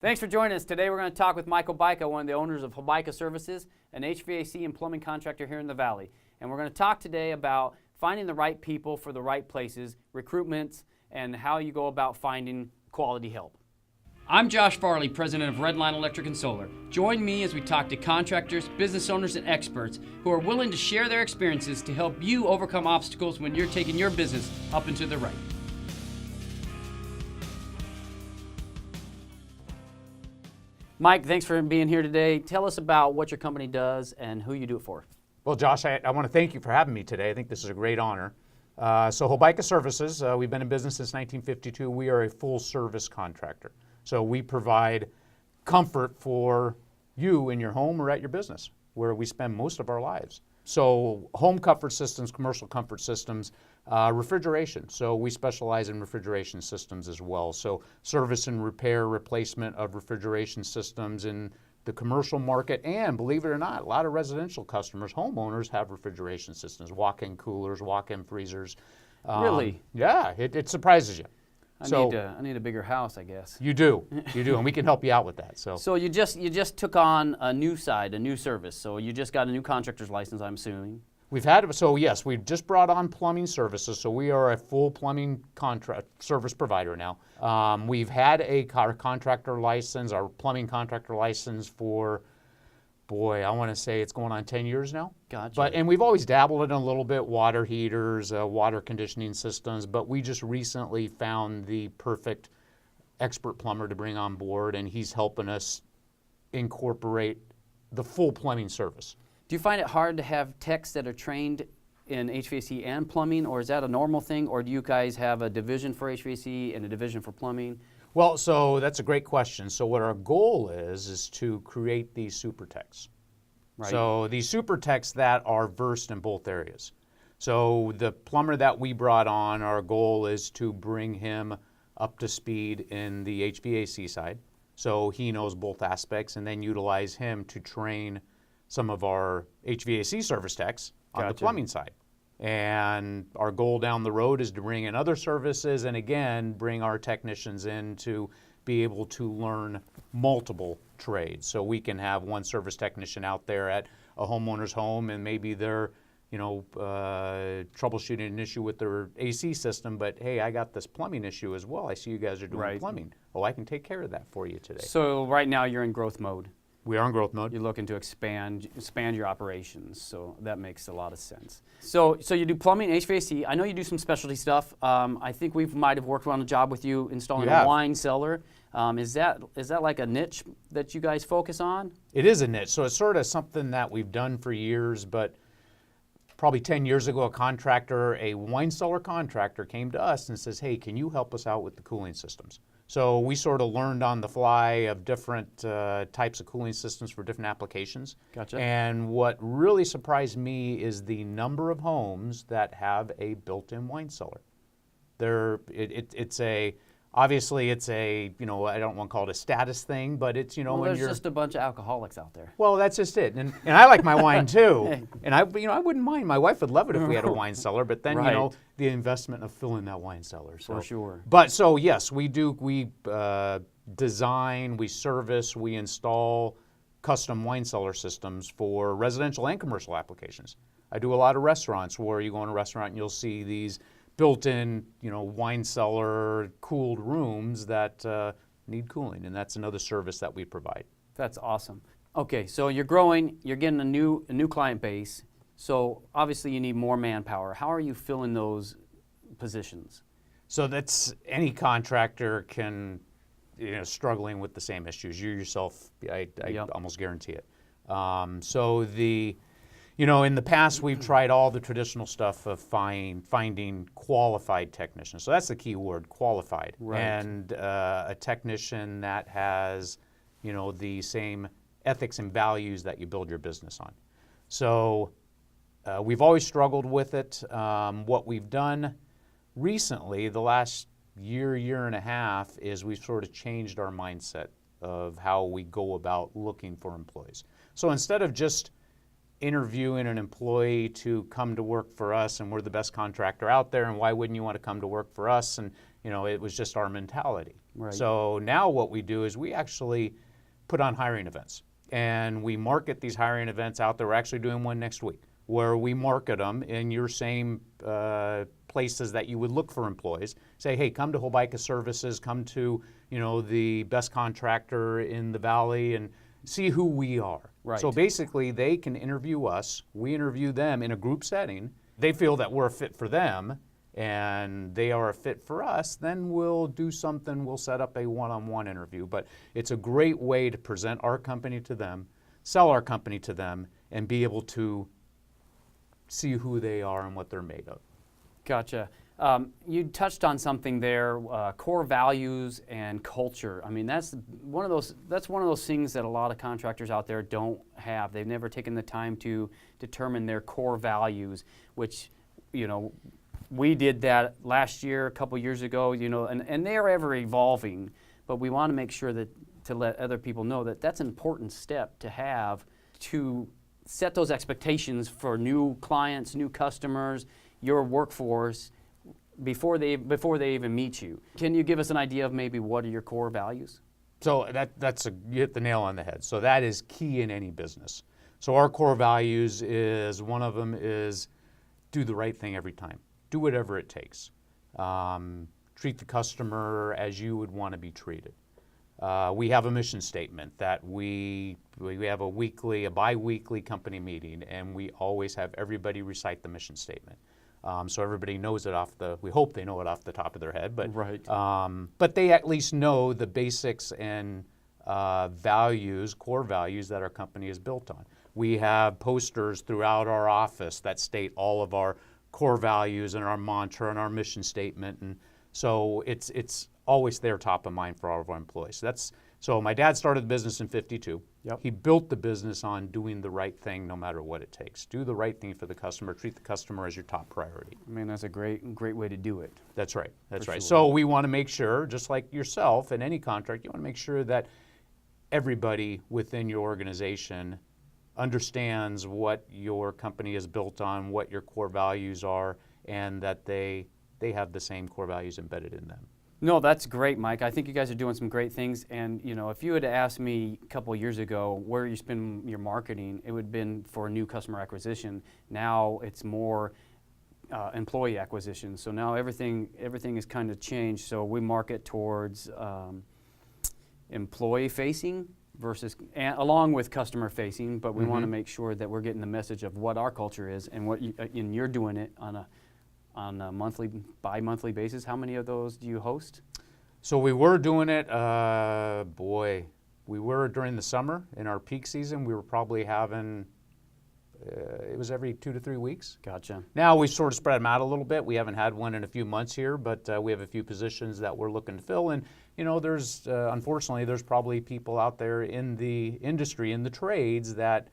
Thanks for joining us. Today we're going to talk with Mike Hobaica, one of the owners of Hobaica Services, an HVAC and plumbing contractor here in the Valley. And we're going to talk today about finding the right people for the right places, recruitments, and how you go about finding quality help. I'm Josh Farley, president of Redline Electric and Solar. Join me as we talk to contractors, business owners, and experts who are willing to share their experiences to help you overcome obstacles when you're taking your business up and to the right. Mike, thanks for being here today. Tell us about what your company does and who you do it for. Well, Josh, I want to thank you for having me today. I think this is a great honor. So Hobaica Services, we've been in business since 1952. We are a full-service contractor. So we provide comfort for you in your home or at your business, where we spend most of our lives. So home comfort systems, commercial comfort systems, refrigeration. So we specialize in refrigeration systems as well. So service and repair, replacement of refrigeration systems in the commercial market, and believe it or not, a lot of residential customers, homeowners, have refrigeration systems, walk-in coolers, walk-in freezers. Really? Yeah, it surprises you. I need a bigger house, I guess. You do, and we can help you out with that. So you just took on a new service. So you just got a new contractor's license, I'm assuming. Yes, we've just brought on plumbing services. So we are a full plumbing service provider now. We've had our contractor license, our plumbing contractor license for, I want to say it's going on 10 years now. Gotcha. And we've always dabbled in a little bit, water heaters, water conditioning systems, but we just recently found the perfect expert plumber to bring on board, and he's helping us incorporate the full plumbing service. Do you find it hard to have techs that are trained in HVAC and plumbing, or is that a normal thing, or do you guys have a division for HVAC and a division for plumbing? Well, so that's a great question. So what our goal is to create these super techs. Right. So these super techs that are versed in both areas. So the plumber that we brought on, our goal is to bring him up to speed in the HVAC side. So he knows both aspects, and then utilize him to train some of our HVAC service techs on the plumbing side. And our goal down the road is to bring in other services, and again, bring our technicians in to be able to learn multiple trades. So we can have one service technician out there at a homeowner's home, and maybe they're troubleshooting an issue with their AC system, but hey, I got this plumbing issue as well. I see you guys are doing plumbing. Oh, I can take care of that for you today. So right now you're in growth mode. We are in growth mode. You're looking to expand your operations, so that makes a lot of sense. So you do plumbing, HVAC. I know you do some specialty stuff. I think we might have worked on a job with you installing a wine cellar. Is that like a niche that you guys focus on? It is a niche. So it's sort of something that we've done for years, but probably 10 years ago, a wine cellar contractor came to us and says, hey, can you help us out with the cooling systems? So we sort of learned on the fly of different types of cooling systems for different applications. Gotcha. And what really surprised me is the number of homes that have a built-in wine cellar. Obviously it's a, I don't want to call it a status thing, but it's, well, there's just a bunch of alcoholics out there. Well, that's just it. And I like my wine too. And I wouldn't mind. My wife would love it if we had a wine cellar, but then, the investment of filling that wine cellar. So. For sure. But so, yes, we design, we service, we install custom wine cellar systems for residential and commercial applications. I do a lot of restaurants where you go in a restaurant and you'll see these built-in, wine cellar cooled rooms that need cooling, and that's another service that we provide. That's awesome. Okay, so you're growing, you're getting a new client base, so obviously you need more manpower. How are you filling those positions? So that's any contractor can, struggling with the same issues. You yourself, I almost guarantee it. In the past, we've tried all the traditional stuff of finding qualified technicians. So that's the key word, qualified. Right. And a technician that has, the same ethics and values that you build your business on. So we've always struggled with it. What we've done recently, the last year and a half, is we've sort of changed our mindset of how we go about looking for employees. So instead of just interviewing an employee to come to work for us and we're the best contractor out there and why wouldn't you want to come to work for us, and it was just our mentality. Right. So now what we do is we actually put on hiring events, and we market these hiring events out there. We're actually doing one next week where we market them in your same places that you would look for employees. Say, hey, come to Hobaica Services, come to the best contractor in the valley, and see who we are. Right. So basically, they can interview us. We interview them in a group setting. They feel that we're a fit for them, and they are a fit for us. Then we'll do something. We'll set up a one-on-one interview. But it's a great way to present our company to them, sell our company to them, and be able to see who they are and what they're made of. Gotcha. You touched on something there, core values and culture. I mean, that's one of those things that a lot of contractors out there don't have. They've never taken the time to determine their core values, which, we did that last year, a couple years ago, and they are ever evolving, but we want to make sure that to let other people know that that's an important step to have to set those expectations for new clients, new customers, your workforce, before they even meet you. Can you give us an idea of maybe what are your core values? So you hit the nail on the head. So that is key in any business. So our core values is, one of them is do the right thing every time. Do whatever it takes. Treat the customer as you would want to be treated. We have a mission statement that we have a bi-weekly company meeting, and we always have everybody recite the mission statement. So everybody knows it we hope they know it off the top of their head, but Right. But they at least know the basics and core values that our company is built on. We have posters throughout our office that state all of our core values and our mantra and our mission statement, and so it's always there top of mind for all of our employees. So my dad started the business in '52. Yep. He built the business on doing the right thing no matter what it takes. Do the right thing for the customer. Treat the customer as your top priority. I mean, that's a great way to do it. That's right. That's For right. sure. So we want to make sure, just like yourself in any contract, you want to make sure that everybody within your organization understands what your company is built on, what your core values are, and that they have the same core values embedded in them. No, that's great, Mike. I think you guys are doing some great things. And if you had asked me a couple of years ago where you spend your marketing, it would have been for new customer acquisition. Now it's more employee acquisition. So now everything is kind of changed. So we market towards employee facing along with customer facing. But we want to make sure that we're getting the message of what our culture is and and you're doing it on a bi-monthly basis. How many of those do you host? So we were doing it, we were during the summer in our peak season. We were probably having, it was every 2 to 3 weeks. Gotcha. Now we sort of spread them out a little bit. We haven't had one in a few months here, but we have a few positions that we're looking to fill. And there's unfortunately there's probably people out there in the industry, in the trades that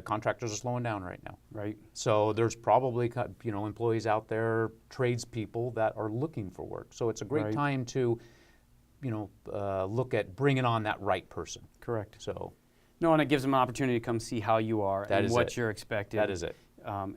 contractors are slowing down right now. Right. So there's probably employees out there, tradespeople that are looking for work. So it's a great Right. time to look at bringing on that right person. Correct. So No, and it gives them an opportunity to come see how you are That and is what it. you're expecting. that is it.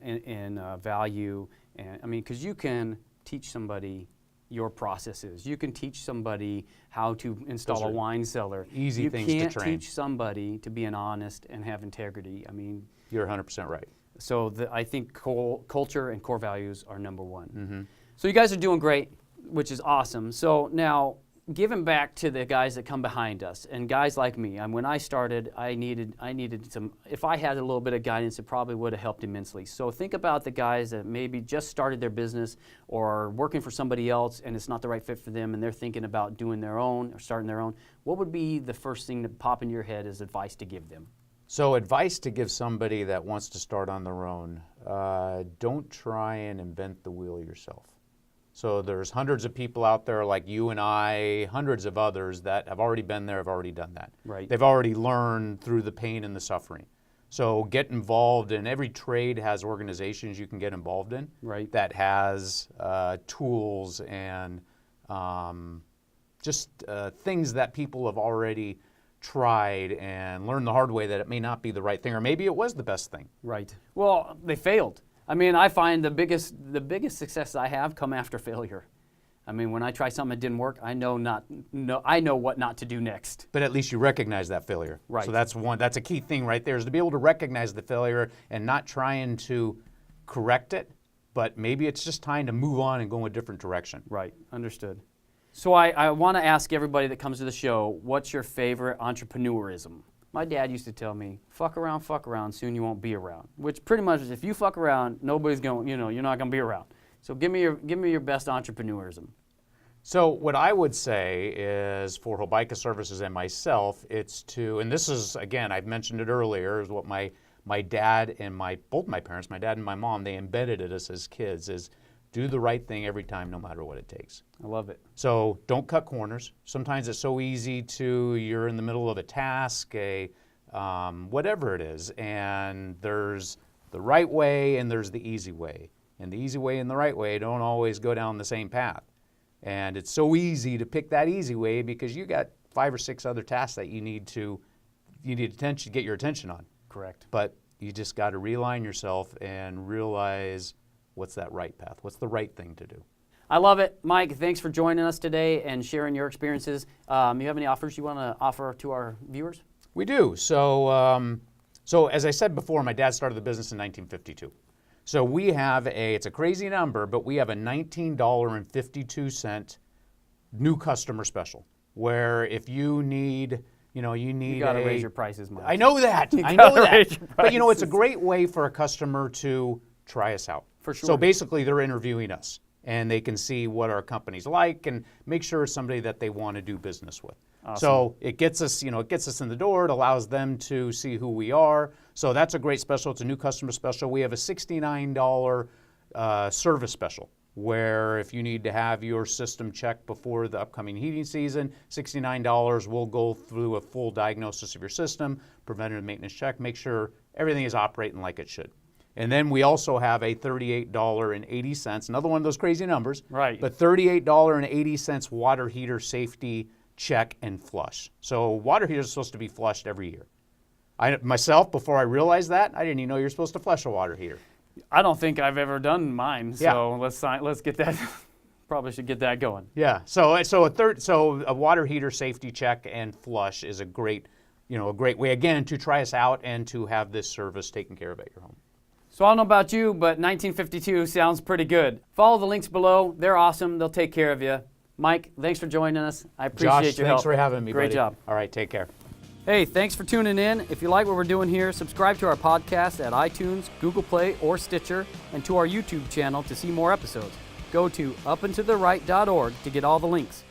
In value. And I mean, because you can teach somebody your processes. You can teach somebody how to install Those a are wine cellar. easy things to You can't train. teach somebody to be an honest and have integrity. I mean, You're 100% right. so I think culture and core values are number one. Mm-hmm. So you guys are doing great, which is awesome. So now, giving back to the guys that come behind us, and guys like me. When I started, I needed some. If I had a little bit of guidance, it probably would have helped immensely. So think about the guys that maybe just started their business or are working for somebody else, and it's not the right fit for them, and they're thinking about doing their own or starting their own. What would be the first thing to pop in your head as advice to give them? So advice to give somebody that wants to start on their own, don't try and invent the wheel yourself. So there's hundreds of people out there like you and I, hundreds of others that have already been there, have already done that. Right. They've already learned through the pain and the suffering. So get involved in every trade has organizations you can get involved in. Right. That has tools and just things that people have already tried and learned the hard way that it may not be the right thing, or maybe it was the best thing. Right. Well, they failed. I mean, I find the biggest success I have come after failure. I mean, when I try something that didn't work, I know what not to do next. But at least you recognize that failure. Right. So that's a key thing right there, is to be able to recognize the failure and not trying to correct it, but maybe it's just time to move on and go in a different direction. Right, understood. So I want to ask everybody that comes to the show, what's your favorite entrepreneurism? My dad used to tell me, fuck around, soon you won't be around. Which pretty much is, if you fuck around, nobody's going, you're not going to be around. So give me your best entrepreneurism. So what I would say is, for Hobaica Services and myself, it's to, and this is, again, I've mentioned it earlier, is what my dad and both my parents, my dad and my mom, they embedded in us as kids, is do the right thing every time, no matter what it takes. I love it. So don't cut corners. Sometimes it's so easy you're in the middle of a task, whatever it is, and there's the right way and there's the easy way. And the easy way and the right way don't always go down the same path. And it's so easy to pick that easy way because you got 5 or 6 other tasks that you need attention, get your attention on. Correct. But you just got to realign yourself and realize what's that right path, what's the right thing to do. I love it. Mike, thanks for joining us today and sharing your experiences. You have any offers you want to offer to our viewers? We do. So as I said before, my dad started the business in 1952. So we have it's a crazy number, but we have a $19.52 new customer special, where if you need, you got to raise your prices, Mike. I know that. I know that. But it's a great way for a customer to try us out. For sure. So basically, they're interviewing us, and they can see what our company's like and make sure it's somebody that they want to do business with. Awesome. So it gets us in the door. It allows them to see who we are. So that's a great special. It's a new customer special. We have a $69 service special, where if you need to have your system checked before the upcoming heating season, $69, we'll go through a full diagnosis of your system, preventative maintenance check, make sure everything is operating like it should. And then we also have a $38.80, another one of those crazy numbers, right? But $38.80 water heater safety check and flush. So water heaters are supposed to be flushed every year. Myself, before I realized that, I didn't even know you're supposed to flush a water heater. I don't think I've ever done mine. So let's get that. Probably should get that going. Yeah. So a water heater safety check and flush is a great way, again, to try us out and to have this service taken care of at your home. So I don't know about you, but 1952 sounds pretty good. Follow the links below. They're awesome. They'll take care of you. Mike, thanks for joining us. I appreciate your help. Thanks for having me, Great buddy. job. All right, take care. Hey, thanks for tuning in. If you like what we're doing here, subscribe to our podcast at iTunes, Google Play, or Stitcher, and to our YouTube channel to see more episodes. Go to upandtothe right.org to get all the links.